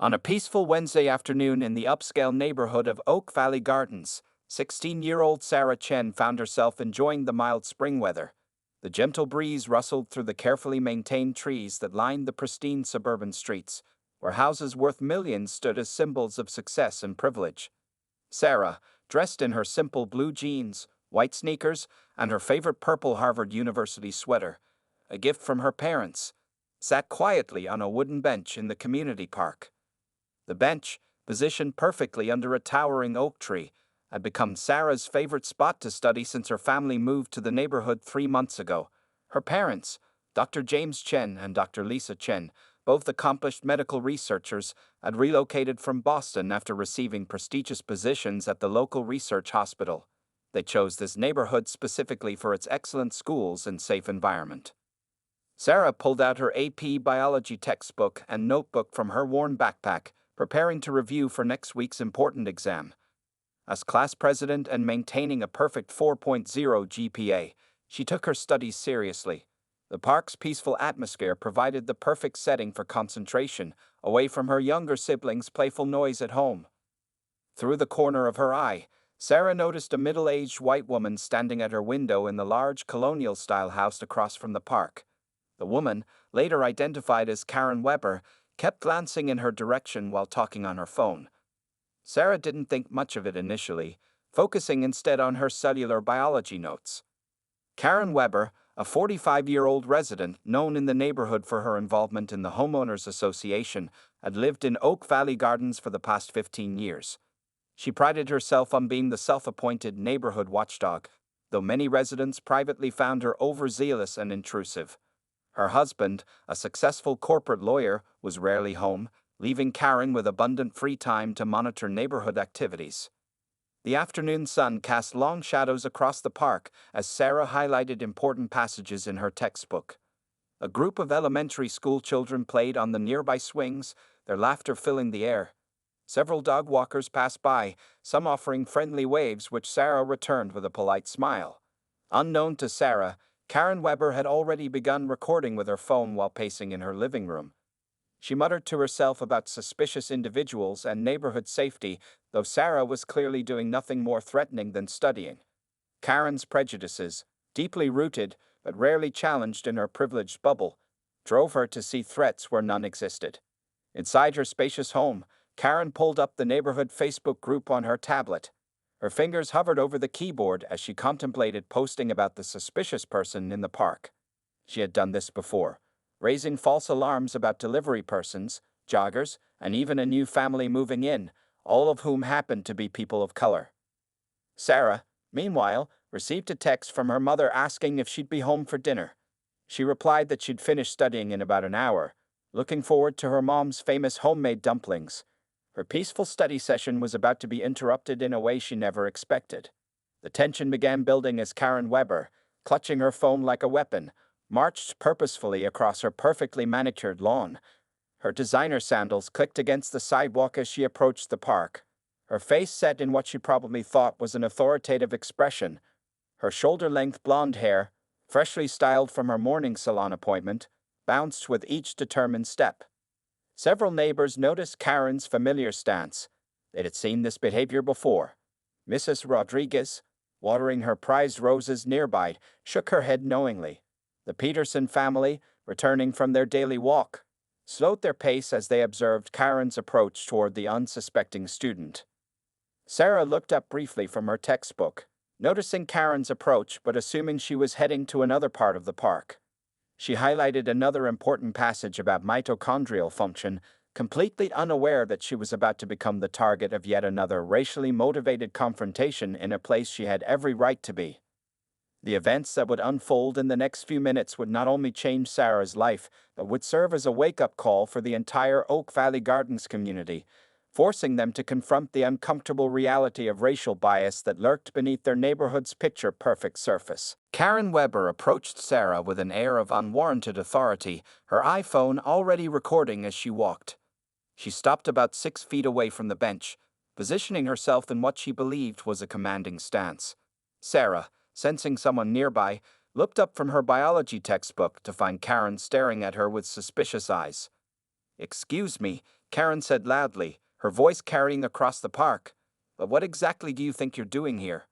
On a peaceful Wednesday afternoon in the upscale neighborhood of Oak Valley Gardens, 16-year-old Sarah Chen found herself enjoying the mild spring weather. The gentle breeze rustled through the carefully maintained trees that lined the pristine suburban streets, where houses worth millions stood as symbols of success and privilege. Sarah, dressed in her simple blue jeans, white sneakers, and her favorite purple Harvard University sweater, a gift from her parents, sat quietly on a wooden bench in the community park. The bench, positioned perfectly under a towering oak tree, had become Sarah's favorite spot to study since her family moved to the neighborhood 3 months ago. Her parents, Dr. James Chen and Dr. Lisa Chen, both accomplished medical researchers, had relocated from Boston after receiving prestigious positions at the local research hospital. They chose this neighborhood specifically for its excellent schools and safe environment. Sarah pulled out her AP biology textbook and notebook from her worn backpack, preparing to review for next week's important exam. As class president and maintaining a perfect 4.0 GPA, she took her studies seriously. The park's peaceful atmosphere provided the perfect setting for concentration, away from her younger siblings' playful noise at home. Through the corner of her eye, Sarah noticed a middle-aged white woman standing at her window in the large colonial-style house across from the park. The woman, later identified as Karen Weber, kept glancing in her direction while talking on her phone. Sarah didn't think much of it initially, focusing instead on her cellular biology notes. Karen Weber, a 45-year-old resident known in the neighborhood for her involvement in the Homeowners Association, had lived in Oak Valley Gardens for the past 15 years. She prided herself on being the self-appointed neighborhood watchdog, though many residents privately found her overzealous and intrusive. Her husband, a successful corporate lawyer, was rarely home, leaving Karen with abundant free time to monitor neighborhood activities. The afternoon sun cast long shadows across the park as Sarah highlighted important passages in her textbook. A group of elementary school children played on the nearby swings, their laughter filling the air. Several dog walkers passed by, some offering friendly waves which Sarah returned with a polite smile. Unknown to Sarah, Karen Weber had already begun recording with her phone while pacing in her living room. She muttered to herself about suspicious individuals and neighborhood safety, though Sarah was clearly doing nothing more threatening than studying. Karen's prejudices, deeply rooted but rarely challenged in her privileged bubble, drove her to see threats where none existed. Inside her spacious home, Karen pulled up the neighborhood Facebook group on her tablet. Her fingers hovered over the keyboard as she contemplated posting about the suspicious person in the park. She had done this before, raising false alarms about delivery persons, joggers, and even a new family moving in, all of whom happened to be people of color. Sarah, meanwhile, received a text from her mother asking if she'd be home for dinner. She replied that she'd finished studying in about an hour, looking forward to her mom's famous homemade dumplings. Her peaceful study session was about to be interrupted in a way she never expected. The tension began building as Karen Weber, clutching her phone like a weapon, marched purposefully across her perfectly manicured lawn. Her designer sandals clicked against the sidewalk as she approached the park. Her face set in what she probably thought was an authoritative expression. Her shoulder-length blonde hair, freshly styled from her morning salon appointment, bounced with each determined step. Several neighbors noticed Karen's familiar stance. They had seen this behavior before. Mrs. Rodriguez, watering her prized roses nearby, shook her head knowingly. The Peterson family, returning from their daily walk, slowed their pace as they observed Karen's approach toward the unsuspecting student. Sarah looked up briefly from her textbook, noticing Karen's approach but assuming she was heading to another part of the park. She highlighted another important passage about mitochondrial function, completely unaware that she was about to become the target of yet another racially motivated confrontation in a place she had every right to be. The events that would unfold in the next few minutes would not only change Sarah's life, but would serve as a wake-up call for the entire Oak Valley Gardens community, forcing them to confront the uncomfortable reality of racial bias that lurked beneath their neighborhood's picture-perfect surface. Karen Weber approached Sarah with an air of unwarranted authority, her iPhone already recording as she walked. She stopped about 6 feet away from the bench, positioning herself in what she believed was a commanding stance. Sarah, sensing someone nearby, looked up from her biology textbook to find Karen staring at her with suspicious eyes. "Excuse me, Karen said loudly, her voice carrying across the park. But what exactly do you think you're doing here?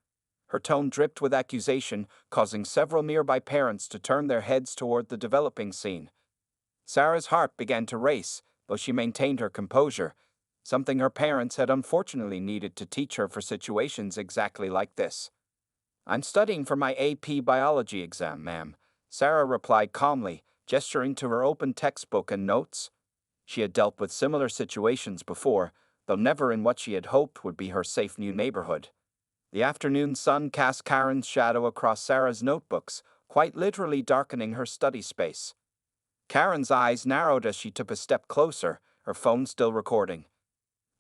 Her tone dripped with accusation, causing several nearby parents to turn their heads toward the developing scene. Sarah's heart began to race, though she maintained her composure, something her parents had unfortunately needed to teach her for situations exactly like this. I'm studying for my AP biology exam, ma'am, Sarah replied calmly, gesturing to her open textbook and notes. She had dealt with similar situations before, though never in what she had hoped would be her safe new neighborhood. The afternoon sun cast Karen's shadow across Sarah's notebooks, quite literally darkening her study space. Karen's eyes narrowed as she took a step closer, her phone still recording.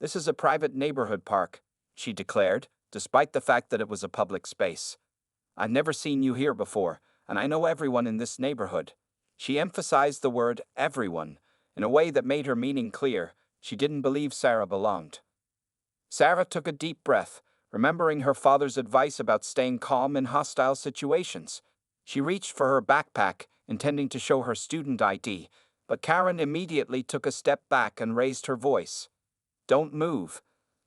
This is a private neighborhood park, she declared, despite the fact that it was a public space. I've never seen you here before, and I know everyone in this neighborhood. She emphasized the word everyone, in a way that made her meaning clear. She didn't believe Sarah belonged. Sarah took a deep breath, remembering her father's advice about staying calm in hostile situations. She reached for her backpack, intending to show her student ID, but Karen immediately took a step back and raised her voice. Don't move,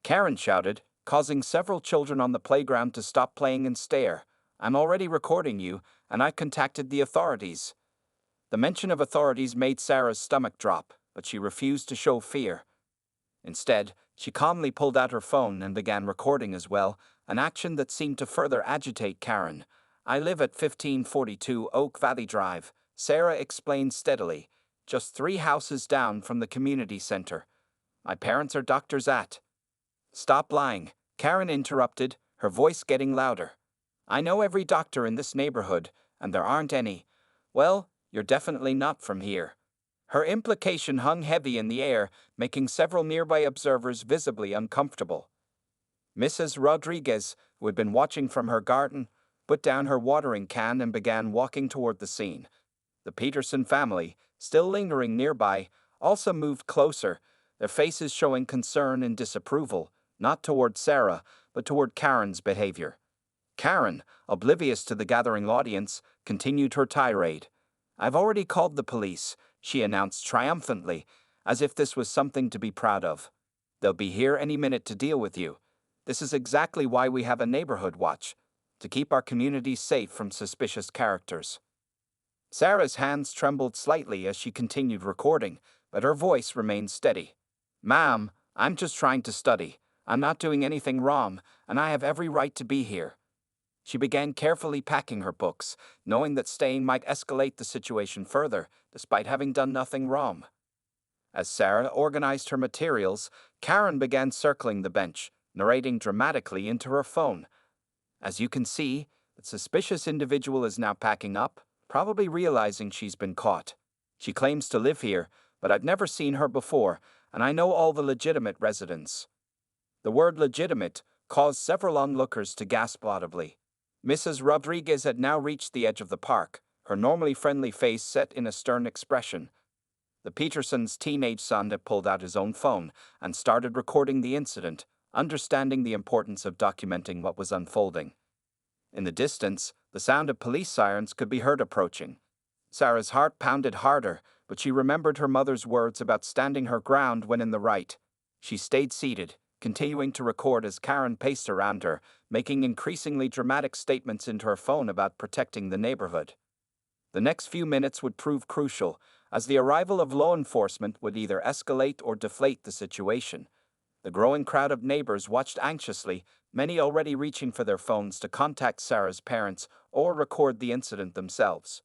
Karen shouted, causing several children on the playground to stop playing and stare. I'm already recording you, and I contacted the authorities. The mention of authorities made Sarah's stomach drop, but she refused to show fear. Instead, she calmly pulled out her phone and began recording as well, an action that seemed to further agitate Karen. I live at 1542 Oak Valley Drive, Sarah explained steadily, just 3 houses down from the community center. My parents are doctors at. Stop lying, Karen interrupted, her voice getting louder. I know every doctor in this neighborhood, and there aren't any. Well, you're definitely not from here. Her implication hung heavy in the air, making several nearby observers visibly uncomfortable. Mrs. Rodriguez, who had been watching from her garden, put down her watering can and began walking toward the scene. The Peterson family, still lingering nearby, also moved closer, their faces showing concern and disapproval, not toward Sarah, but toward Karen's behavior. Karen, oblivious to the gathering audience, continued her tirade. I've already called the police, she announced triumphantly, as if this was something to be proud of. They'll be here any minute to deal with you. This is exactly why we have a neighborhood watch, to keep our community safe from suspicious characters. Sarah's hands trembled slightly as she continued recording, but her voice remained steady. Ma'am, I'm just trying to study. I'm not doing anything wrong, and I have every right to be here. She began carefully packing her books, knowing that staying might escalate the situation further, despite having done nothing wrong. As Sarah organized her materials, Karen began circling the bench, narrating dramatically into her phone. As you can see, the suspicious individual is now packing up, probably realizing she's been caught. She claims to live here, but I've never seen her before, and I know all the legitimate residents. The word legitimate caused several onlookers to gasp audibly. Mrs. Rodriguez had now reached the edge of the park, her normally friendly face set in a stern expression. The Petersons' teenage son had pulled out his own phone and started recording the incident, understanding the importance of documenting what was unfolding. In the distance, the sound of police sirens could be heard approaching. Sarah's heart pounded harder, but she remembered her mother's words about standing her ground when in the right. She stayed seated, continuing to record as Karen paced around her, making increasingly dramatic statements into her phone about protecting the neighborhood. The next few minutes would prove crucial, as the arrival of law enforcement would either escalate or deflate the situation. The growing crowd of neighbors watched anxiously, many already reaching for their phones to contact Sarah's parents or record the incident themselves.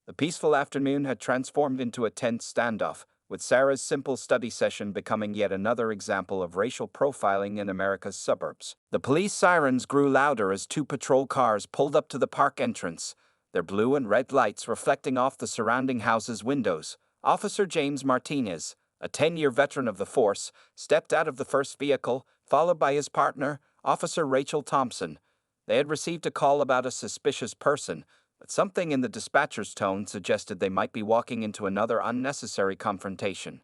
The peaceful afternoon had transformed into a tense standoff, with Sarah's simple study session becoming yet another example of racial profiling in America's suburbs. The police sirens grew louder as 2 patrol cars pulled up to the park entrance, their blue and red lights reflecting off the surrounding houses' windows. Officer James Martinez, a 10-year veteran of the force, stepped out of the first vehicle, followed by his partner, Officer Rachel Thompson. They had received a call about a suspicious person, but something in the dispatcher's tone suggested they might be walking into another unnecessary confrontation.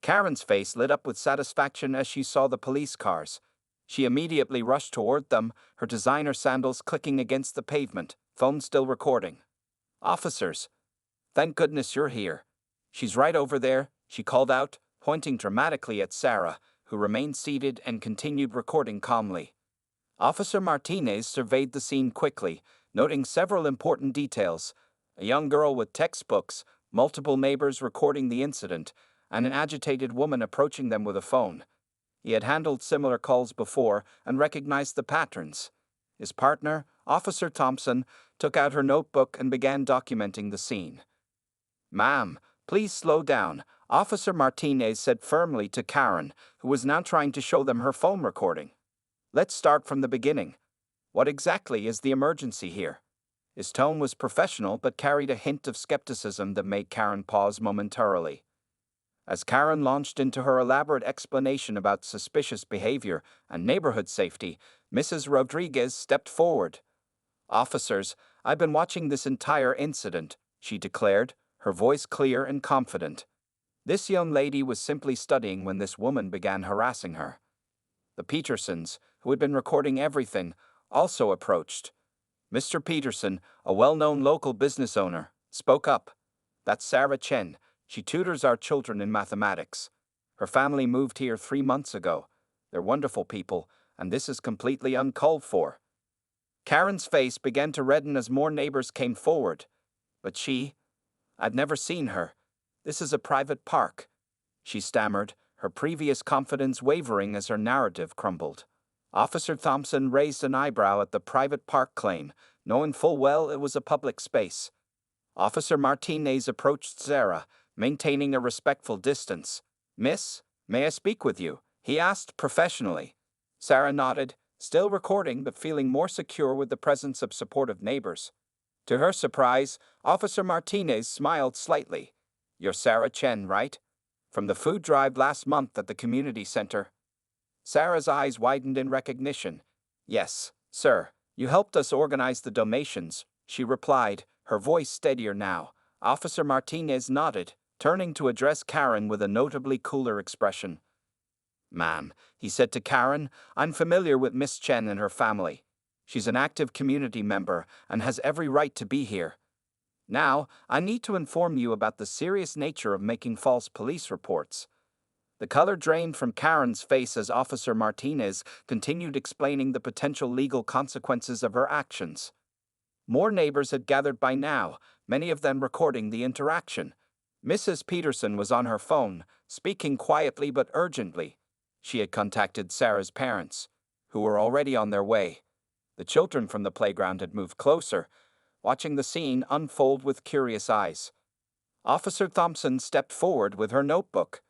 Karen's face lit up with satisfaction as she saw the police cars. She immediately rushed toward them, her designer sandals clicking against the pavement, phone still recording. Officers, thank goodness you're here. She's right over there, she called out, pointing dramatically at Sarah, who remained seated and continued recording calmly. Officer Martinez surveyed the scene quickly, noting several important details: a young girl with textbooks, multiple neighbors recording the incident, and an agitated woman approaching them with a phone. He had handled similar calls before and recognized the patterns. His partner, Officer Thompson, took out her notebook and began documenting the scene. "Ma'am, please slow down," Officer Martinez said firmly to Karen, who was now trying to show them her phone recording. "Let's start from the beginning. What exactly is the emergency here?" His tone was professional but carried a hint of skepticism that made Karen pause momentarily. As Karen launched into her elaborate explanation about suspicious behavior and neighborhood safety, Mrs. Rodriguez stepped forward. "Officers, I've been watching this entire incident," she declared, her voice clear and confident. "This young lady was simply studying when this woman began harassing her." The Petersons, who had been recording everything, also approached. Mr. Peterson, a well-known local business owner, spoke up. "That's Sarah Chen. She tutors our children in mathematics. Her family moved here 3 months ago. They're wonderful people, and this is completely uncalled for." Karen's face began to redden as more neighbors came forward. "But I've never seen her. This is a private park," she stammered, her previous confidence wavering as her narrative crumbled. Officer Thompson raised an eyebrow at the private park claim, knowing full well it was a public space. Officer Martinez approached Sarah, maintaining a respectful distance. "Miss, may I speak with you?" he asked professionally. Sarah nodded, still recording but feeling more secure with the presence of supportive neighbors. To her surprise, Officer Martinez smiled slightly. "You're Sarah Chen, right? From the food drive last month at the community center?" Sarah's eyes widened in recognition. "Yes, sir. You helped us organize the donations," she replied, her voice steadier now. Officer Martinez nodded, turning to address Karen with a notably cooler expression. "Ma'am," he said to Karen, "I'm familiar with Miss Chen and her family. She's an active community member and has every right to be here. Now, I need to inform you about the serious nature of making false police reports." The color drained from Karen's face as Officer Martinez continued explaining the potential legal consequences of her actions. More neighbors had gathered by now, many of them recording the interaction. Mrs. Peterson was on her phone, speaking quietly but urgently. She had contacted Sarah's parents, who were already on their way. The children from the playground had moved closer, watching the scene unfold with curious eyes. Officer Thompson stepped forward with her notebook.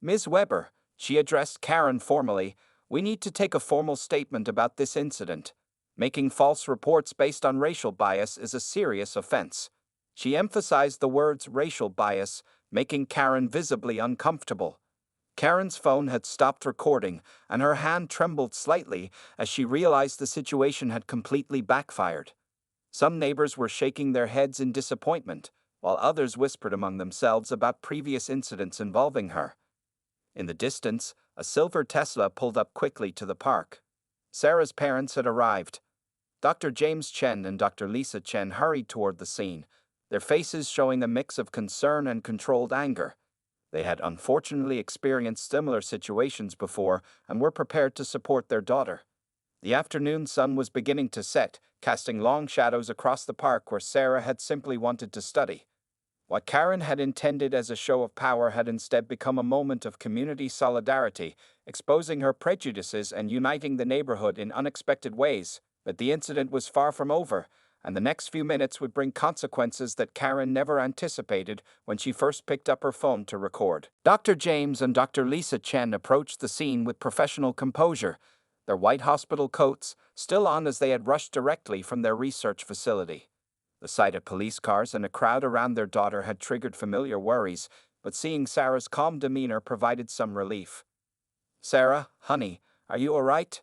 "Ms. Weber," she addressed Karen formally, "we need to take a formal statement about this incident. Making false reports based on racial bias is a serious offense." She emphasized the words racial bias, making Karen visibly uncomfortable. Karen's phone had stopped recording, and her hand trembled slightly as she realized the situation had completely backfired. Some neighbors were shaking their heads in disappointment, while others whispered among themselves about previous incidents involving her. In the distance, a silver Tesla pulled up quickly to the park. Sarah's parents had arrived. Dr. James Chen and Dr. Lisa Chen hurried toward the scene, their faces showing a mix of concern and controlled anger. They had unfortunately experienced similar situations before and were prepared to support their daughter. The afternoon sun was beginning to set, casting long shadows across the park where Sarah had simply wanted to study. What Karen had intended as a show of power had instead become a moment of community solidarity, exposing her prejudices and uniting the neighborhood in unexpected ways. But the incident was far from over, and the next few minutes would bring consequences that Karen never anticipated when she first picked up her phone to record. Dr. James and Dr. Lisa Chen approached the scene with professional composure, their white hospital coats still on as they had rushed directly from their research facility. The sight of police cars and a crowd around their daughter had triggered familiar worries, but seeing Sarah's calm demeanor provided some relief. "Sarah, honey, are you all right?"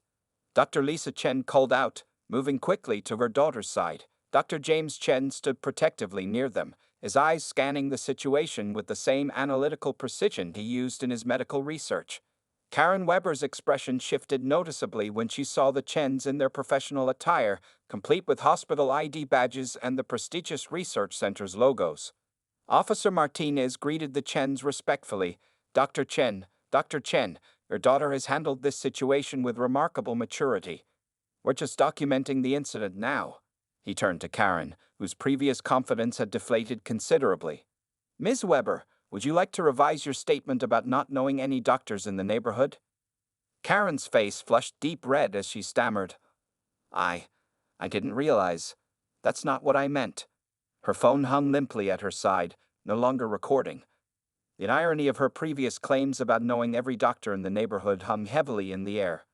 Dr. Lisa Chen called out, moving quickly to her daughter's side. Dr. James Chen stood protectively near them, his eyes scanning the situation with the same analytical precision he used in his medical research. Karen Weber's expression shifted noticeably when she saw the Chens in their professional attire, complete with hospital ID badges and the prestigious research center's logos. Officer Martinez greeted the Chens respectfully, Dr. Chen, your daughter has handled this situation with remarkable maturity. We're just documenting the incident now." He turned to Karen, whose previous confidence had deflated considerably. "Ms. Weber, would you like to revise your statement about not knowing any doctors in the neighborhood?" Karen's face flushed deep red as she stammered. I didn't realize. That's not what I meant." Her phone hung limply at her side, no longer recording. The irony of her previous claims about knowing every doctor in the neighborhood hung heavily in the air.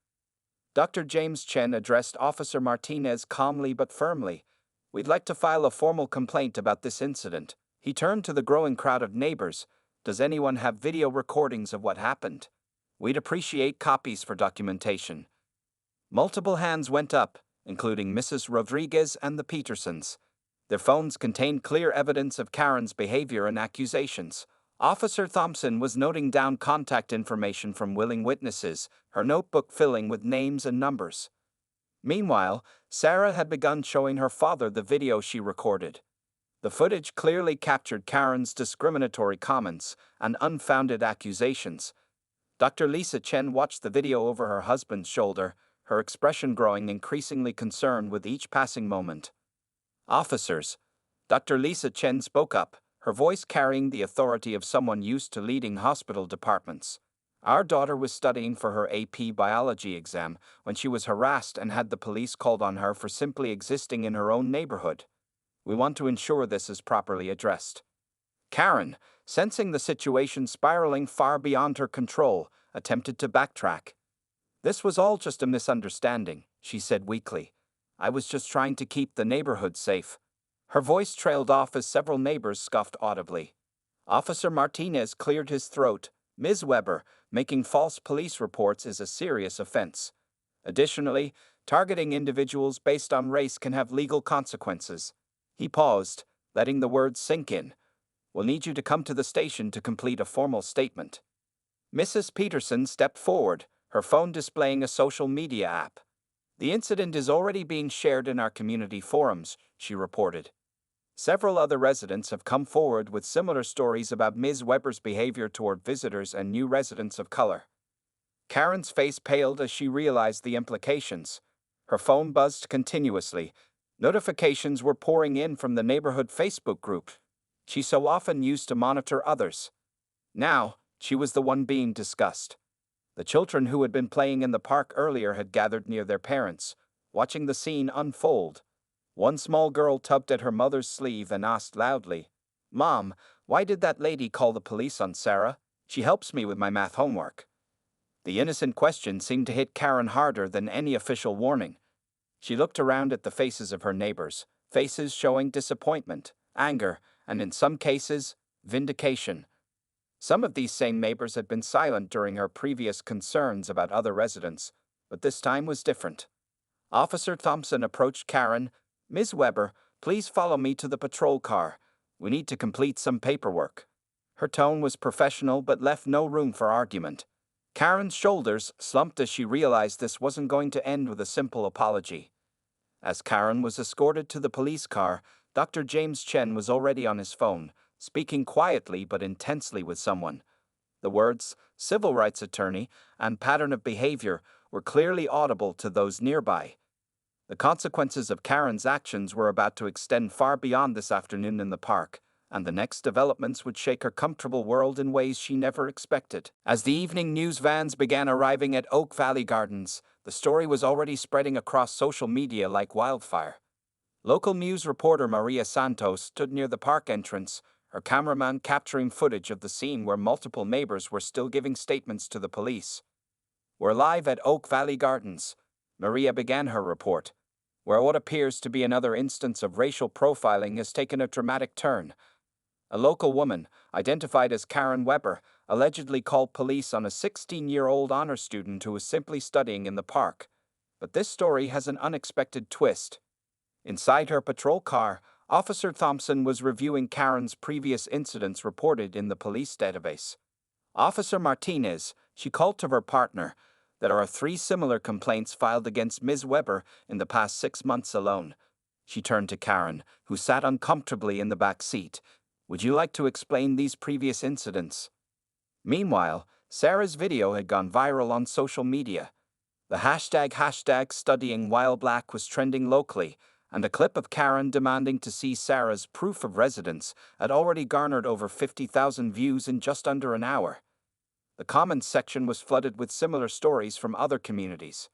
Dr. James Chen addressed Officer Martinez calmly but firmly. "We'd like to file a formal complaint about this incident." He turned to the growing crowd of neighbors. "Does anyone have video recordings of what happened? We'd appreciate copies for documentation." Multiple hands went up, including Mrs. Rodriguez and the Petersons. Their phones contained clear evidence of Karen's behavior and accusations. Officer Thompson was noting down contact information from willing witnesses, her notebook filling with names and numbers. Meanwhile, Sarah had begun showing her father the video she recorded. The footage clearly captured Karen's discriminatory comments and unfounded accusations. Dr. Lisa Chen watched the video over her husband's shoulder, her expression growing increasingly concerned with each passing moment. "Officers," Dr. Lisa Chen spoke up, her voice carrying the authority of someone used to leading hospital departments. "Our daughter was studying for her AP biology exam when she was harassed and had the police called on her for simply existing in her own neighborhood. We want to ensure this is properly addressed." Karen, sensing the situation spiraling far beyond her control, attempted to backtrack. "This was all just a misunderstanding," she said weakly. "I was just trying to keep the neighborhood safe." Her voice trailed off as several neighbors scoffed audibly. Officer Martinez cleared his throat. "Ms. Weber, making false police reports is a serious offense. Additionally, targeting individuals based on race can have legal consequences." He paused, letting the words sink in. "We'll need you to come to the station to complete a formal statement." Mrs. Peterson stepped forward, her phone displaying a social media app. "The incident is already being shared in our community forums," she reported. Several other residents have come forward with similar stories about Ms. Weber's behavior toward visitors and new residents of color. Karen's face paled as she realized the implications. Her phone buzzed continuously. Notifications were pouring in from the neighborhood Facebook group she so often used to monitor others. Now, she was the one being discussed. The children who had been playing in the park earlier had gathered near their parents, watching the scene unfold. One small girl tugged at her mother's sleeve and asked loudly, "Mom, why did that lady call the police on Sarah? She helps me with my math homework." The innocent question seemed to hit Karen harder than any official warning. She looked around at the faces of her neighbors, faces showing disappointment, anger, and in some cases, vindication. Some of these same neighbors had been silent during her previous concerns about other residents, but this time was different. Officer Thompson approached Karen. "Ms. Weber, please follow me to the patrol car. We need to complete some paperwork." Her tone was professional but left no room for argument. Karen's shoulders slumped as she realized this wasn't going to end with a simple apology. As Karen was escorted to the police car, Dr. James Chen was already on his phone, speaking quietly but intensely with someone. The words, "civil rights attorney," and "pattern of behavior" were clearly audible to those nearby. The consequences of Karen's actions were about to extend far beyond this afternoon in the park, and the next developments would shake her comfortable world in ways she never expected. As the evening news vans began arriving at Oak Valley Gardens, the story was already spreading across social media like wildfire. Local news reporter Maria Santos stood near the park entrance, her cameraman capturing footage of the scene where multiple neighbors were still giving statements to the police. "We're live at Oak Valley Gardens," Maria began her report, "where what appears to be another instance of racial profiling has taken a dramatic turn. A local woman, identified as Karen Weber, allegedly called police on a 16-year-old honor student who was simply studying in the park. But this story has an unexpected twist. Inside her patrol car, Officer Thompson was reviewing Karen's previous incidents reported in the police database. "Officer Martinez," she called to her partner, "there are 3 similar complaints filed against Ms. Weber in the past 6 months alone." She turned to Karen, who sat uncomfortably in the back seat. "Would you like to explain these previous incidents?" Meanwhile, Sarah's video had gone viral on social media. The hashtag studying while black was trending locally, and a clip of Karen demanding to see Sarah's proof of residence had already garnered over 50,000 views in just under an hour. The comments section was flooded with similar stories from other communities.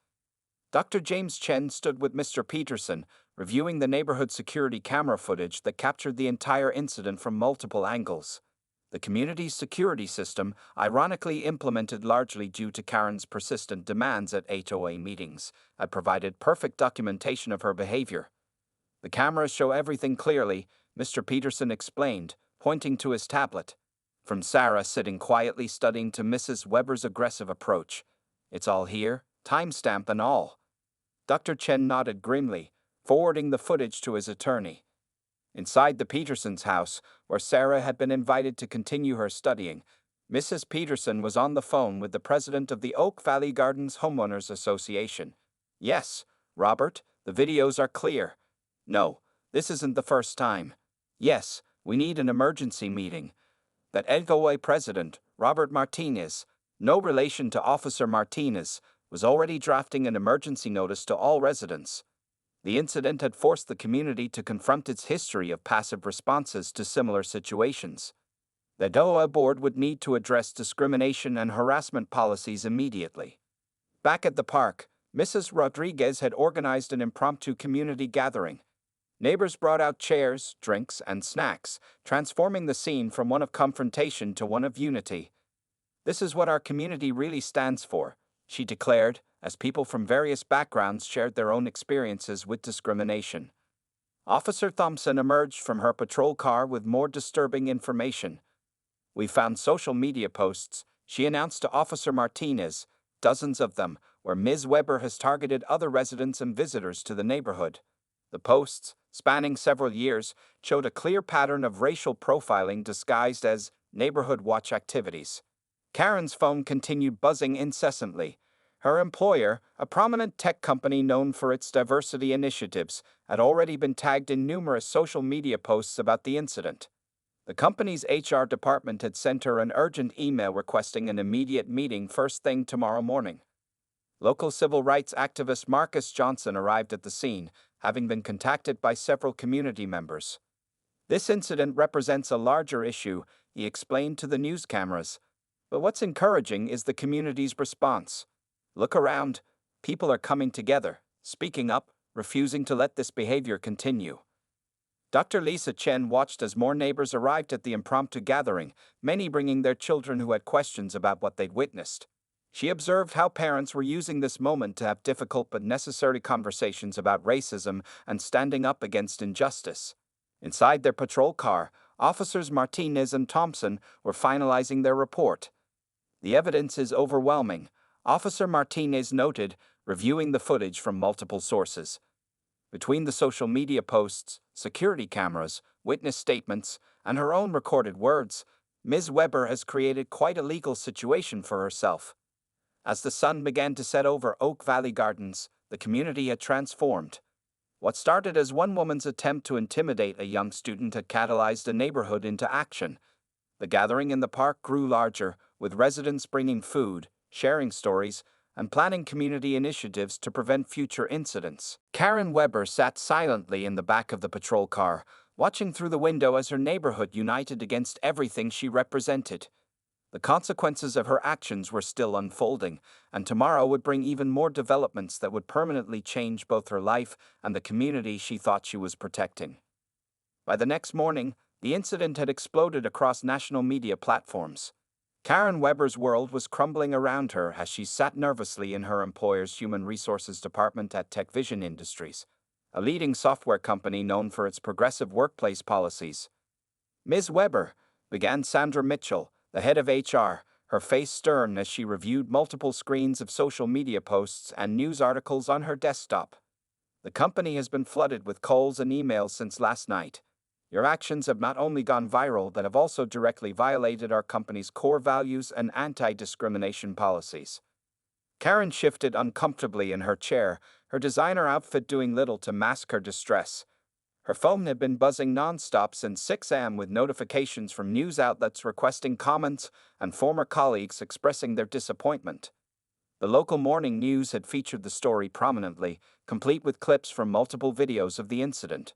Dr. James Chen stood with Mr. Peterson, reviewing the neighborhood security camera footage that captured the entire incident from multiple angles. The community's security system, ironically implemented largely due to Karen's persistent demands at HOA meetings, had provided perfect documentation of her behavior. "The cameras show everything clearly," Mr. Peterson explained, pointing to his tablet. From Sarah sitting quietly studying to Mrs. Weber's aggressive approach. "It's all here, timestamp and all." Dr. Chen nodded grimly, forwarding the footage to his attorney. Inside the Petersons' house, where Sarah had been invited to continue her studying, Mrs. Peterson was on the phone with the president of the Oak Valley Gardens Homeowners Association. "Yes, Robert, the videos are clear." "No, this isn't the first time." "Yes, we need an emergency meeting." That HOA president, Robert Martinez, no relation to Officer Martinez, was already drafting an emergency notice to all residents. The incident had forced the community to confront its history of passive responses to similar situations. The HOA board would need to address discrimination and harassment policies immediately. Back at the park, Mrs. Rodriguez had organized an impromptu community gathering. Neighbors brought out chairs, drinks, and snacks, transforming the scene from one of confrontation to one of unity. "This is what our community really stands for," she declared, as people from various backgrounds shared their own experiences with discrimination. Officer Thompson emerged from her patrol car with more disturbing information. "We found social media posts," she announced to Officer Martinez, dozens of them, where Ms. Weber has targeted other residents and visitors to the neighborhood. The posts, spanning several years, showed a clear pattern of racial profiling disguised as neighborhood watch activities. Karen's phone continued buzzing incessantly. Her employer, a prominent tech company known for its diversity initiatives, had already been tagged in numerous social media posts about the incident. The company's HR department had sent her an urgent email requesting an immediate meeting first thing tomorrow morning. Local civil rights activist Marcus Johnson arrived at the scene, having been contacted by several community members. "This incident represents a larger issue," he explained to the news cameras. "But what's encouraging is the community's response. Look around. People are coming together, speaking up, refusing to let this behavior continue." Dr. Lisa Chen watched as more neighbors arrived at the impromptu gathering, many bringing their children who had questions about what they'd witnessed. She observed how parents were using this moment to have difficult but necessary conversations about racism and standing up against injustice. Inside their patrol car, Officers Martinez and Thompson were finalizing their report. "The evidence is overwhelming," Officer Martinez noted, reviewing the footage from multiple sources. Between the social media posts, security cameras, witness statements, and her own recorded words, Ms. Weber has created quite a legal situation for herself. As the sun began to set over Oak Valley Gardens, the community had transformed. What started as one woman's attempt to intimidate a young student had catalyzed a neighborhood into action. The gathering in the park grew larger, with residents bringing food, sharing stories, and planning community initiatives to prevent future incidents. Karen Weber sat silently in the back of the patrol car, watching through the window as her neighborhood united against everything she represented. The consequences of her actions were still unfolding, and tomorrow would bring even more developments that would permanently change both her life and the community she thought she was protecting. By the next morning, the incident had exploded across national media platforms. Karen Weber's world was crumbling around her as she sat nervously in her employer's human resources department at TechVision Industries, a leading software company known for its progressive workplace policies. "Ms. Weber," began Sandra Mitchell, the head of HR, her face stern as she reviewed multiple screens of social media posts and news articles on her desktop. "The company has been flooded with calls and emails since last night. Your actions have not only gone viral but have also directly violated our company's core values and anti-discrimination policies." Karen shifted uncomfortably in her chair, her designer outfit doing little to mask her distress. Her phone had been buzzing nonstop since 6 a.m. with notifications from news outlets requesting comments and former colleagues expressing their disappointment. The local morning news had featured the story prominently, complete with clips from multiple videos of the incident.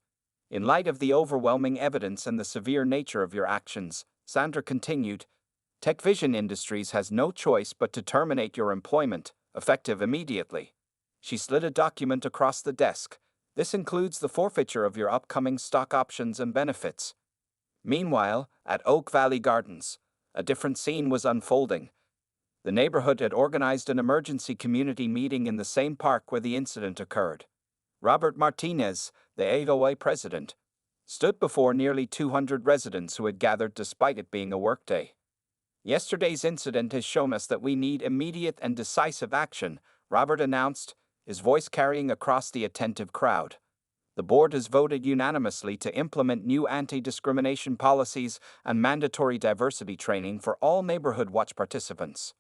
In light of the overwhelming evidence and the severe nature of your actions, Sandra continued, TechVision Industries has no choice but to terminate your employment, effective immediately. She slid a document across the desk. This includes the forfeiture of your upcoming stock options and benefits. Meanwhile, at Oak Valley Gardens, a different scene was unfolding. The neighborhood had organized an emergency community meeting in the same park where the incident occurred. Robert Martinez, the AOA president, stood before nearly 200 residents who had gathered despite it being a workday. Yesterday's incident has shown us that we need immediate and decisive action, Robert announced, his voice carrying across the attentive crowd. The board has voted unanimously to implement new anti-discrimination policies and mandatory diversity training for all Neighborhood Watch participants.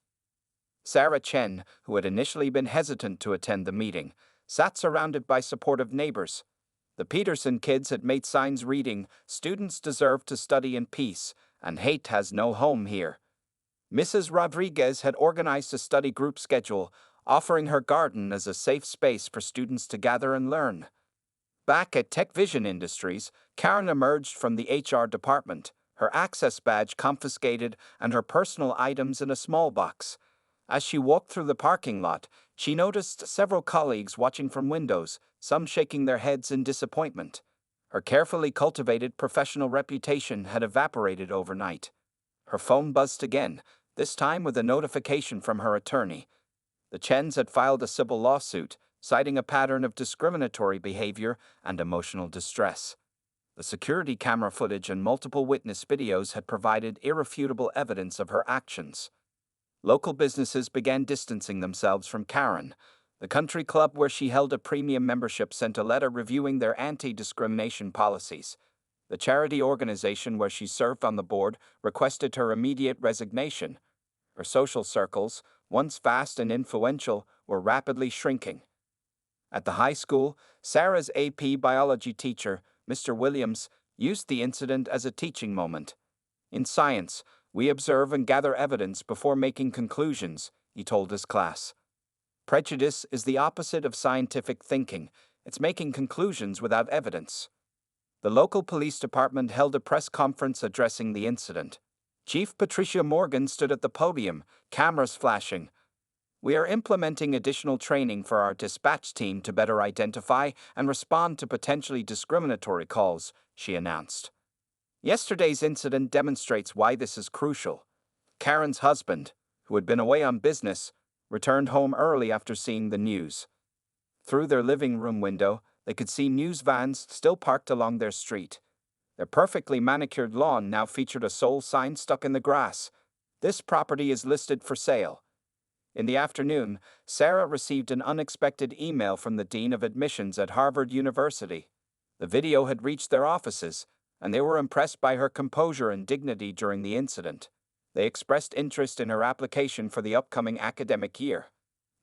Sarah Chen, who had initially been hesitant to attend the meeting, sat surrounded by supportive neighbors. The Peterson kids had made signs reading, "Students deserve to study in peace, and hate has no home here." Mrs. Rodriguez had organized a study group schedule, offering her garden as a safe space for students to gather and learn. Back at TechVision Industries, Karen emerged from the HR department, her access badge confiscated and her personal items in a small box. As she walked through the parking lot, she noticed several colleagues watching from windows, some shaking their heads in disappointment. Her carefully cultivated professional reputation had evaporated overnight. Her phone buzzed again, this time with a notification from her attorney. The Chens had filed a civil lawsuit, citing a pattern of discriminatory behavior and emotional distress. The security camera footage and multiple witness videos had provided irrefutable evidence of her actions. Local businesses began distancing themselves from Karen. The country club where she held a premium membership sent a letter reviewing their anti-discrimination policies. The charity organization where she served on the board requested her immediate resignation. Her social circles, once vast and influential, were rapidly shrinking. At the high school, Sarah's AP biology teacher, Mr. Williams, used the incident as a teaching moment. In science, we observe and gather evidence before making conclusions, he told his class. Prejudice is the opposite of scientific thinking. It's making conclusions without evidence. The local police department held a press conference addressing the incident. Chief Patricia Morgan stood at the podium, cameras flashing. We are implementing additional training for our dispatch team to better identify and respond to potentially discriminatory calls, she announced. Yesterday's incident demonstrates why this is crucial. Karen's husband, who had been away on business, returned home early after seeing the news. Through their living room window, they could see news vans still parked along their street. Their perfectly manicured lawn now featured a sold sign stuck in the grass. This property is listed for sale. In the afternoon, Sarah received an unexpected email from the Dean of Admissions at Harvard University. The video had reached their offices, and they were impressed by her composure and dignity during the incident. They expressed interest in her application for the upcoming academic year.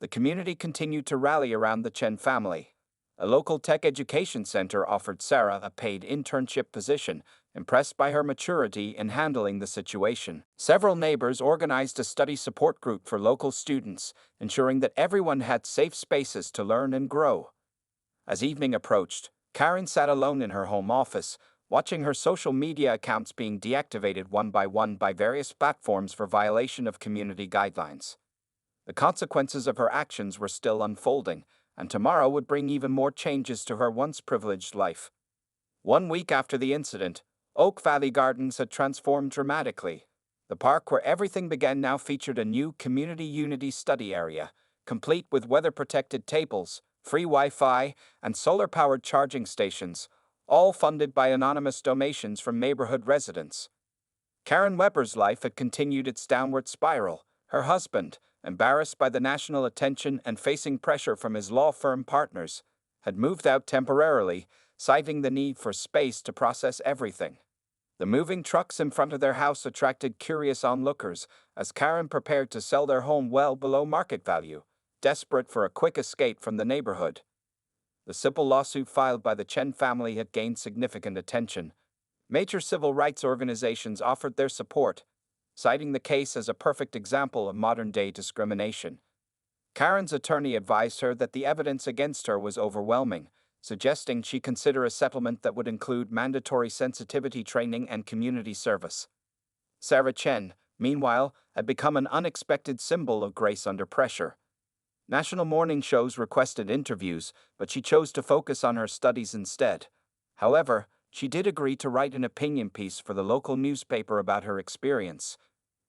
The community continued to rally around the Chen family. A local tech education center offered Sarah a paid internship position, impressed by her maturity in handling the situation. Several neighbors organized a study support group for local students, ensuring that everyone had safe spaces to learn and grow. As evening approached, Karen sat alone in her home office, watching her social media accounts being deactivated one by various platforms for violation of community guidelines. The consequences of her actions were still unfolding, and tomorrow would bring even more changes to her once privileged life. 1 week after the incident, Oak Valley Gardens had transformed dramatically. The park where everything began now featured a new Community Unity study area, complete with weather-protected tables, free Wi-Fi, and solar-powered charging stations, all funded by anonymous donations from neighborhood residents. Karen Weber's life had continued its downward spiral. Her husband, embarrassed by the national attention and facing pressure from his law firm partners, had moved out temporarily, citing the need for space to process everything. The moving trucks in front of their house attracted curious onlookers as Karen prepared to sell their home well below market value, desperate for a quick escape from the neighborhood. The civil lawsuit filed by the Chen family had gained significant attention. Major civil rights organizations offered their support, citing the case as a perfect example of modern-day discrimination. Karen's attorney advised her that the evidence against her was overwhelming, suggesting she consider a settlement that would include mandatory sensitivity training and community service. Sarah Chen, meanwhile, had become an unexpected symbol of grace under pressure. National morning shows requested interviews, but she chose to focus on her studies instead. However, she did agree to write an opinion piece for the local newspaper about her experience,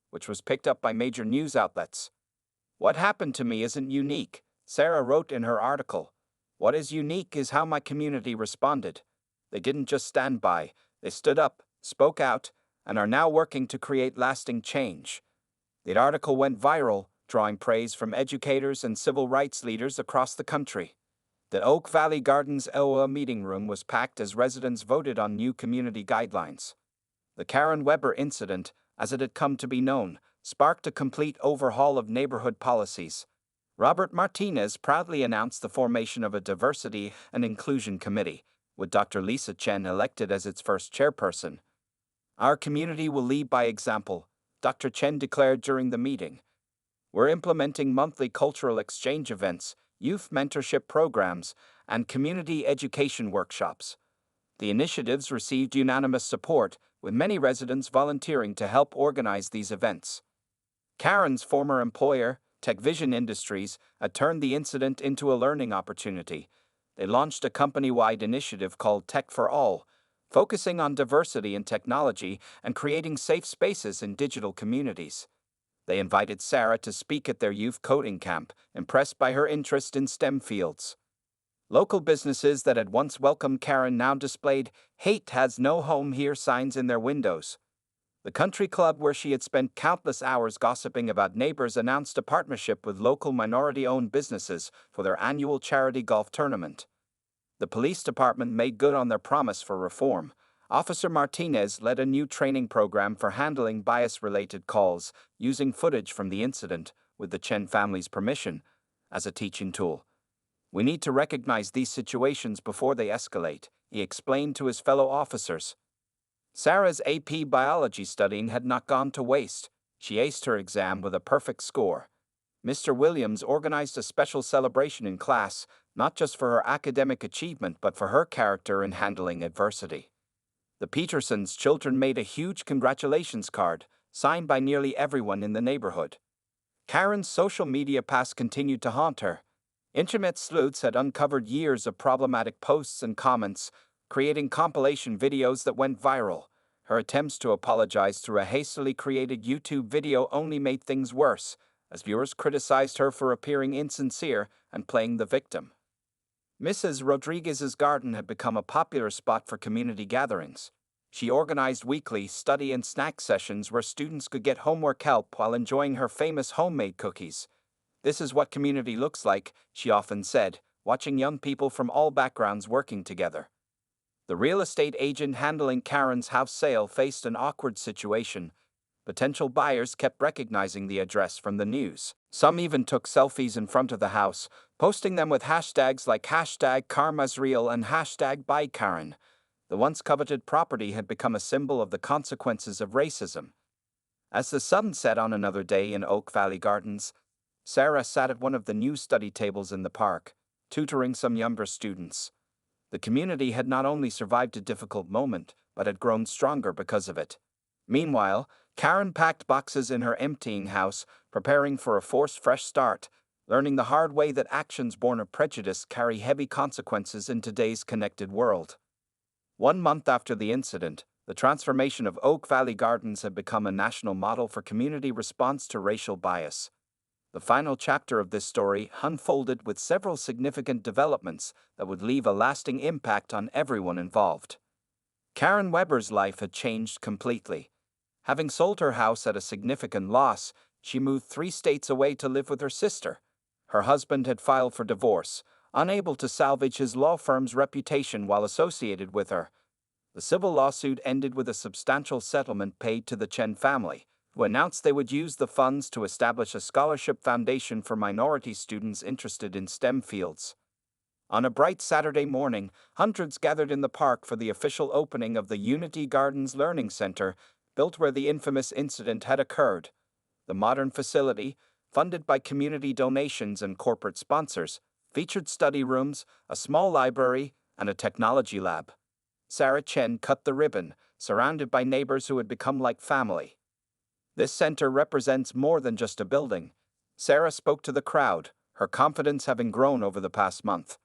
which was picked up by major news outlets. "What happened to me isn't unique," Sarah wrote in her article. "What is unique is how my community responded. They didn't just stand by, they stood up, spoke out, and are now working to create lasting change." The article went viral, drawing praise from educators and civil rights leaders across the country. The Oak Valley Gardens OA meeting room was packed as residents voted on new community guidelines. The Karen Weber incident, as it had come to be known, sparked a complete overhaul of neighborhood policies. Robert Martinez proudly announced the formation of a diversity and inclusion committee, with Dr. Lisa Chen elected as its first chairperson. "Our community will lead by example," Dr. Chen declared during the meeting. "We're implementing monthly cultural exchange events, youth mentorship programs, and community education workshops." The initiatives received unanimous support, with many residents volunteering to help organize these events. Karen's former employer, TechVision Industries, had turned the incident into a learning opportunity. They launched a company-wide initiative called Tech for All, focusing on diversity in technology and creating safe spaces in digital communities. They invited Sarah to speak at their youth coding camp, impressed by her interest in STEM fields. Local businesses that had once welcomed Karen now displayed "Hate has no home here" signs in their windows. The country club where she had spent countless hours gossiping about neighbors announced a partnership with local minority-owned businesses for their annual charity golf tournament. The police department made good on their promise for reform. Officer Martinez led a new training program for handling bias-related calls, using footage from the incident, with the Chen family's permission, as a teaching tool. "We need to recognize these situations before they escalate," he explained to his fellow officers. Sarah's AP biology studying had not gone to waste. She aced her exam with a perfect score. Mr. Williams organized a special celebration in class, not just for her academic achievement but for her character in handling adversity. The Petersons' children made a huge congratulations card, signed by nearly everyone in the neighborhood. Karen's social media past continued to haunt her. Internet sleuths had uncovered years of problematic posts and comments, creating compilation videos that went viral. Her attempts to apologize through a hastily created YouTube video only made things worse, as viewers criticized her for appearing insincere and playing the victim. Mrs. Rodriguez's garden had become a popular spot for community gatherings. She organized weekly study and snack sessions where students could get homework help while enjoying her famous homemade cookies. "This is what community looks like," she often said, watching young people from all backgrounds working together. The real estate agent handling Karen's house sale faced an awkward situation. Potential buyers kept recognizing the address from the news. Some even took selfies in front of the house, posting them with hashtags like #KarmaSreal and #BuyKaren. The once coveted property had become a symbol of the consequences of racism. As the sun set on another day in Oak Valley Gardens, Sarah sat at one of the new study tables in the park, tutoring some younger students. The community had not only survived a difficult moment, but had grown stronger because of it. Meanwhile, Karen packed boxes in her emptying house, preparing for a forced fresh start, learning the hard way that actions born of prejudice carry heavy consequences in today's connected world. 1 month after the incident, the transformation of Oak Valley Gardens had become a national model for community response to racial bias. The final chapter of this story unfolded with several significant developments that would leave a lasting impact on everyone involved. Karen Weber's life had changed completely. Having sold her house at a significant loss, she moved 3 states away to live with her sister. Her husband had filed for divorce, unable to salvage his law firm's reputation while associated with her. The civil lawsuit ended with a substantial settlement paid to the Chen family, who announced they would use the funds to establish a scholarship foundation for minority students interested in STEM fields. On a bright Saturday morning, hundreds gathered in the park for the official opening of the Unity Gardens Learning Center, built where the infamous incident had occurred. The modern facility, funded by community donations and corporate sponsors, featured study rooms, a small library, and a technology lab. Sarah Chen cut the ribbon, surrounded by neighbors who had become like family. This center represents more than just a building. Sarah spoke to the crowd, her confidence having grown over the past month.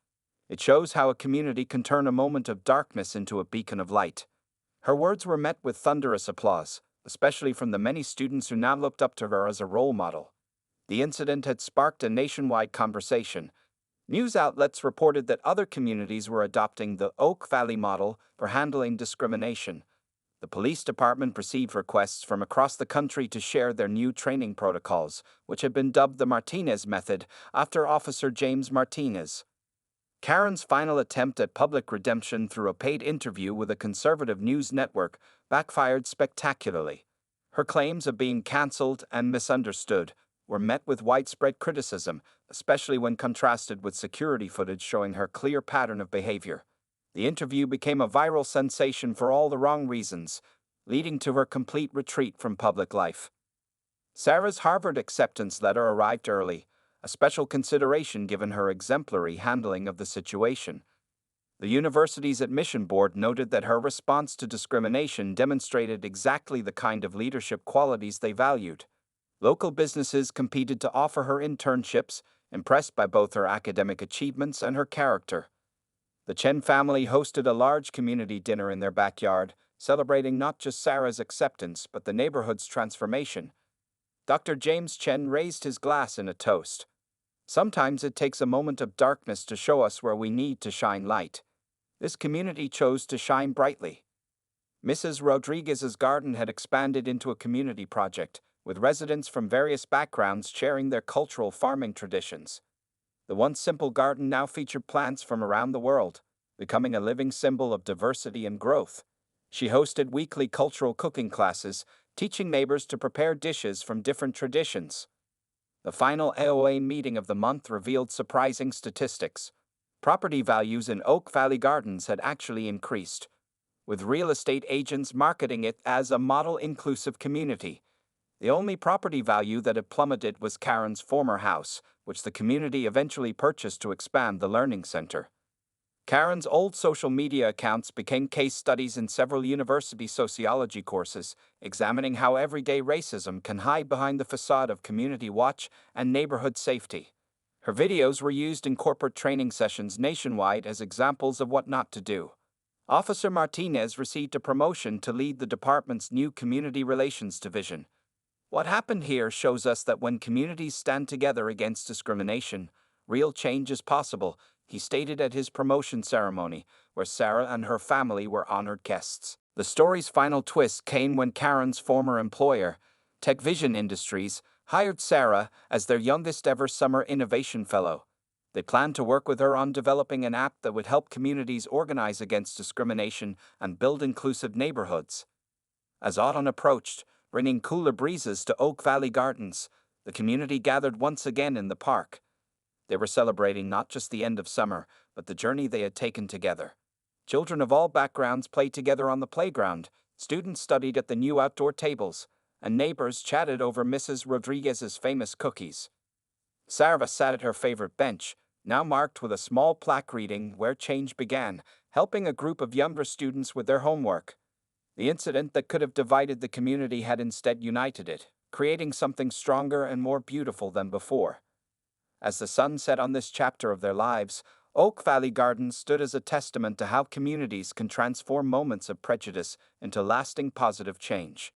It shows how a community can turn a moment of darkness into a beacon of light. Her words were met with thunderous applause, especially from the many students who now looked up to her as a role model. The incident had sparked a nationwide conversation. News outlets reported that other communities were adopting the Oak Valley model for handling discrimination. The police department received requests from across the country to share their new training protocols, which had been dubbed the Martinez Method after Officer James Martinez. Karen's final attempt at public redemption through a paid interview with a conservative news network backfired spectacularly. Her claims of being cancelled and misunderstood were met with widespread criticism, especially when contrasted with security footage showing her clear pattern of behavior. The interview became a viral sensation for all the wrong reasons, leading to her complete retreat from public life. Sarah's Harvard acceptance letter arrived early, a special consideration given her exemplary handling of the situation. The university's admission board noted that her response to discrimination demonstrated exactly the kind of leadership qualities they valued. Local businesses competed to offer her internships, impressed by both her academic achievements and her character. The Chen family hosted a large community dinner in their backyard, celebrating not just Sarah's acceptance but the neighborhood's transformation. Dr. James Chen raised his glass in a toast. Sometimes it takes a moment of darkness to show us where we need to shine light. This community chose to shine brightly. Mrs. Rodriguez's garden had expanded into a community project, with residents from various backgrounds sharing their cultural farming traditions. The once simple garden now featured plants from around the world, becoming a living symbol of diversity and growth. She hosted weekly cultural cooking classes, teaching neighbors to prepare dishes from different traditions. The final AOA meeting of the month revealed surprising statistics. Property values in Oak Valley Gardens had actually increased, with real estate agents marketing it as a model-inclusive community. The only property value that had plummeted was Karen's former house, which the community eventually purchased to expand the learning center. Karen's old social media accounts became case studies in several university sociology courses, examining how everyday racism can hide behind the facade of community watch and neighborhood safety. Her videos were used in corporate training sessions nationwide as examples of what not to do. Officer Martinez received a promotion to lead the department's new Community Relations Division. What happened here shows us that when communities stand together against discrimination, real change is possible, he stated at his promotion ceremony, where Sarah and her family were honored guests. The story's final twist came when Karen's former employer, TechVision Industries, hired Sarah as their youngest ever Summer Innovation Fellow. They planned to work with her on developing an app that would help communities organize against discrimination and build inclusive neighborhoods. As autumn approached, bringing cooler breezes to Oak Valley Gardens, the community gathered once again in the park. They were celebrating not just the end of summer, but the journey they had taken together. Children of all backgrounds played together on the playground, students studied at the new outdoor tables, and neighbors chatted over Mrs. Rodriguez's famous cookies. Sarah sat at her favorite bench, now marked with a small plaque reading "Where Change Began," helping a group of younger students with their homework. The incident that could have divided the community had instead united it, creating something stronger and more beautiful than before. As the sun set on this chapter of their lives, Oak Valley Gardens stood as a testament to how communities can transform moments of prejudice into lasting positive change.